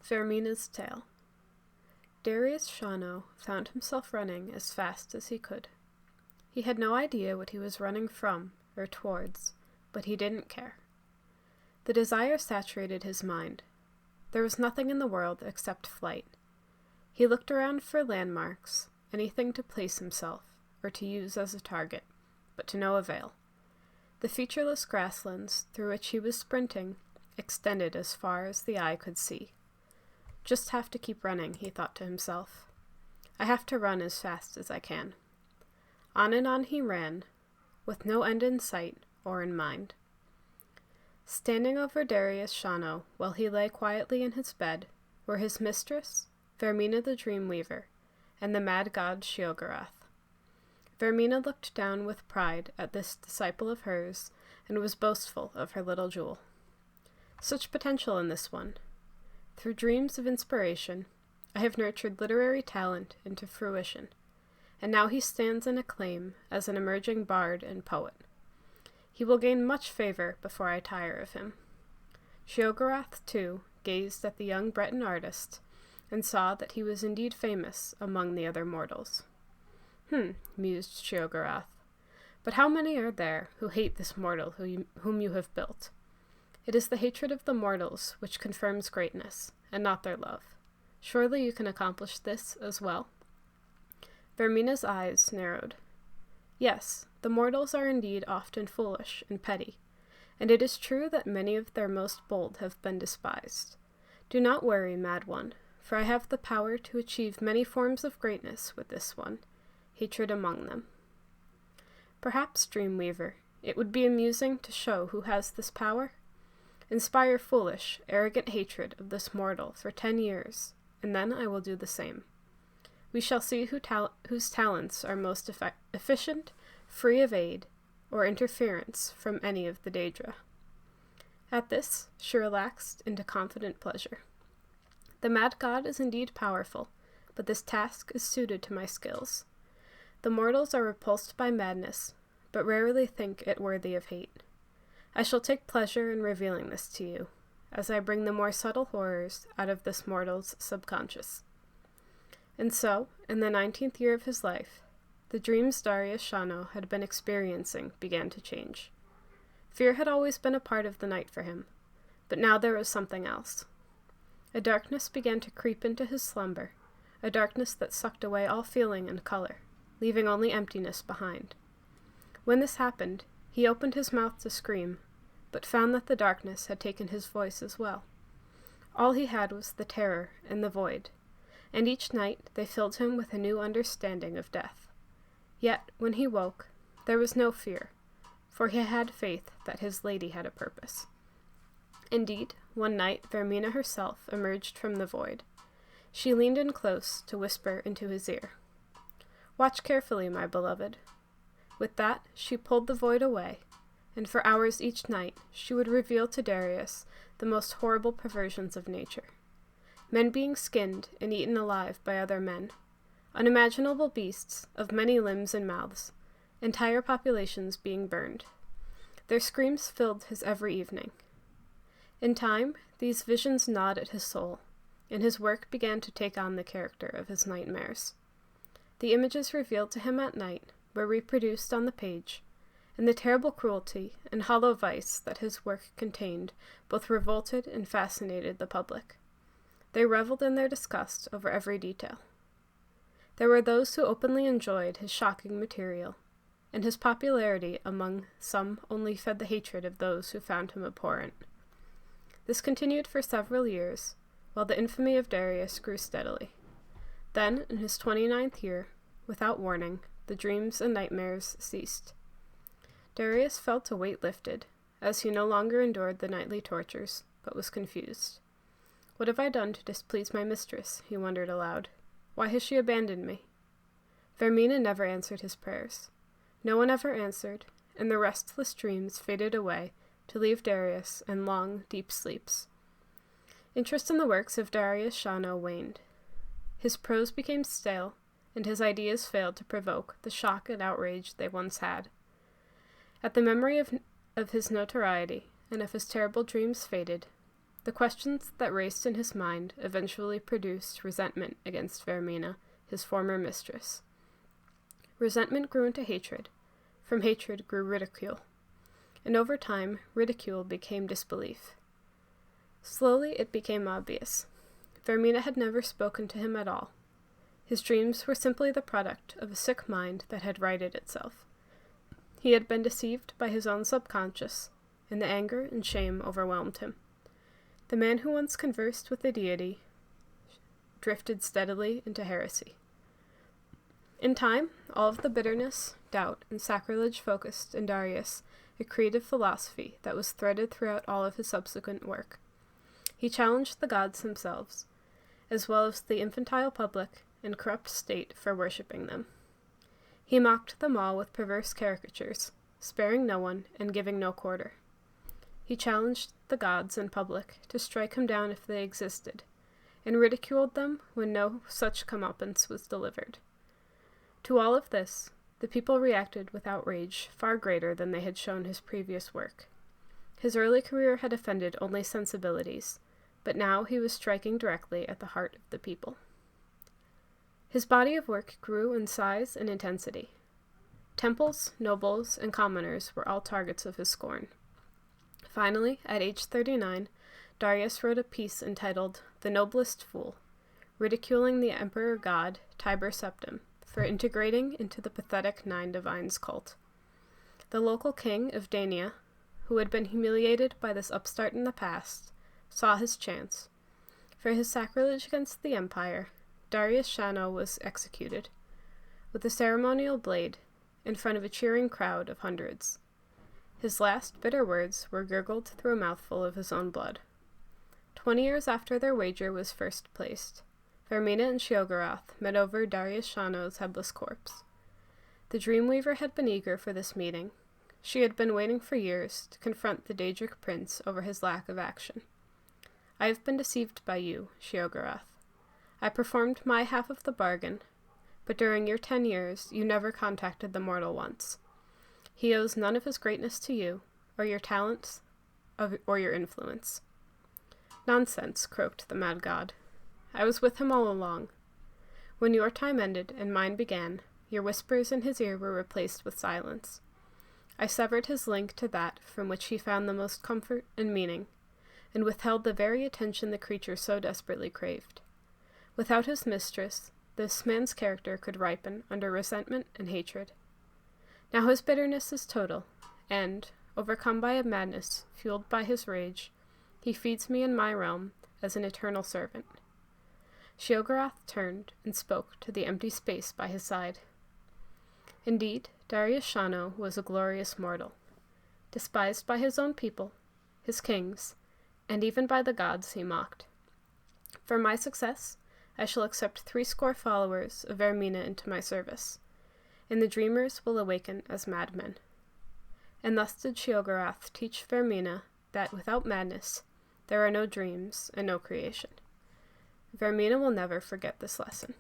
Vermina's Tale. Darius Shano found himself running as fast as he could. He had no idea what he was running from or towards, but he didn't care. The desire saturated his mind. There was nothing in the world except flight. He looked around for landmarks, anything to place himself or to use as a target, but to no avail. The featureless grasslands through which he was sprinting extended as far as the eye could see. Just have to keep running, he thought to himself. I have to run as fast as I can. On and on he ran, with no end in sight or in mind. Standing over Darius Shano while he lay quietly in his bed were his mistress, Vermina the Dreamweaver, and the mad god Sheogorath. Vermina looked down with pride at this disciple of hers and was boastful of her little jewel. Such potential in this one. Through dreams of inspiration, I have nurtured literary talent into fruition, and now he stands in acclaim as an emerging bard and poet. He will gain much favor before I tire of him. Sheogorath, too, gazed at the young Breton artist, and saw that he was indeed famous among the other mortals. Mused Sheogorath, but how many are there who hate this mortal whom you have built? It is the hatred of the mortals which confirms greatness, and not their love. Surely you can accomplish this as well? Vermina's eyes narrowed. Yes, the mortals are indeed often foolish and petty, and it is true that many of their most bold have been despised. Do not worry, mad one, for I have the power to achieve many forms of greatness with this one, hatred among them. Perhaps, Dreamweaver, it would be amusing to show who has this power. Inspire foolish, arrogant hatred of this mortal for 10 years, and then I will do the same. We shall see whose talents are most efficient, free of aid, or interference from any of the Daedra. At this, she relaxed into confident pleasure. The mad god is indeed powerful, but this task is suited to my skills. The mortals are repulsed by madness, but rarely think it worthy of hate. I shall take pleasure in revealing this to you, as I bring the more subtle horrors out of this mortal's subconscious. And so, in the 19th year of his life, the dreams Darius Shano had been experiencing began to change. Fear had always been a part of the night for him, but now there was something else. A darkness began to creep into his slumber, a darkness that sucked away all feeling and color, leaving only emptiness behind. When this happened, he opened his mouth to scream, but found that the darkness had taken his voice as well. All he had was the terror and the void, and each night they filled him with a new understanding of death. Yet, when he woke, there was no fear, for he had faith that his lady had a purpose. Indeed, one night Vermina herself emerged from the void. She leaned in close to whisper into his ear, "Watch carefully, my beloved." With that, she pulled the void away, and for hours each night she would reveal to Darius the most horrible perversions of nature. Men being skinned and eaten alive by other men, unimaginable beasts of many limbs and mouths, entire populations being burned. Their screams filled his every evening. In time, these visions gnawed at his soul, and his work began to take on the character of his nightmares. The images revealed to him at night were reproduced on the page, and the terrible cruelty and hollow vice that his work contained both revolted and fascinated the public. They reveled in their disgust over every detail. There were those who openly enjoyed his shocking material, and his popularity among some only fed the hatred of those who found him abhorrent. This continued for several years, while the infamy of Darius grew steadily. Then, in his 29th year, without warning, the dreams and nightmares ceased. Darius felt a weight lifted, as he no longer endured the nightly tortures, but was confused. What have I done to displease my mistress? He wondered aloud. Why has she abandoned me? Vermina never answered his prayers. No one ever answered, and the restless dreams faded away to leave Darius in long, deep sleeps. Interest in the works of Darius Shano waned. His prose became stale, and his ideas failed to provoke the shock and outrage they once had. At the memory of his notoriety and of his terrible dreams faded, The questions that raced in his mind eventually produced resentment against Vermina, his former mistress. Resentment grew into hatred. From hatred grew ridicule. And over time, ridicule became disbelief. Slowly it became obvious. Vermina had never spoken to him at all. His dreams were simply the product of a sick mind that had righted itself. He had been deceived by his own subconscious, and the anger and shame overwhelmed him. The man who once conversed with the deity drifted steadily into heresy. In time, all of the bitterness, doubt, and sacrilege focused in Darius a creative philosophy that was threaded throughout all of his subsequent work. He challenged the gods themselves, as well as the infantile public and corrupt state for worshipping them. He mocked them all with perverse caricatures, sparing no one and giving no quarter. He challenged the gods in public to strike him down if they existed, and ridiculed them when no such comeuppance was delivered. To all of this, the people reacted with outrage far greater than they had shown his previous work. His early career had offended only sensibilities, but now he was striking directly at the heart of the people. His body of work grew in size and intensity. Temples, nobles, and commoners were all targets of his scorn. Finally, at age 39, Darius wrote a piece entitled The Noblest Fool, ridiculing the emperor god Tiber Septim for integrating into the pathetic Nine Divines cult. The local king of Dania, who had been humiliated by this upstart in the past, saw his chance. For his sacrilege against the empire, Darius Shano was executed, with a ceremonial blade, in front of a cheering crowd of hundreds. His last bitter words were gurgled through a mouthful of his own blood. 20 years after their wager was first placed, Vermina and Sheogorath met over Darius Shano's headless corpse. The Dreamweaver had been eager for this meeting. She had been waiting for years to confront the Daedric prince over his lack of action. I have been deceived by you, Sheogorath. I performed my half of the bargain, but during your 10 years you never contacted the mortal once. He owes none of his greatness to you, or your talents, or your influence. Nonsense, croaked the mad god. I was with him all along. When your time ended and mine began, your whispers in his ear were replaced with silence. I severed his link to that from which he found the most comfort and meaning, and withheld the very attention the creature so desperately craved. Without his mistress, this man's character could ripen under resentment and hatred. Now his bitterness is total, and, overcome by a madness fueled by his rage, he feeds me in my realm as an eternal servant. Sheogorath turned and spoke to the empty space by his side. Indeed, Darius Shano was a glorious mortal, despised by his own people, his kings, and even by the gods he mocked. For my success, I shall accept 80 followers of Vermina into my service, and the dreamers will awaken as madmen. And thus did Sheogorath teach Vermina that without madness, there are no dreams and no creation. Vermina will never forget this lesson.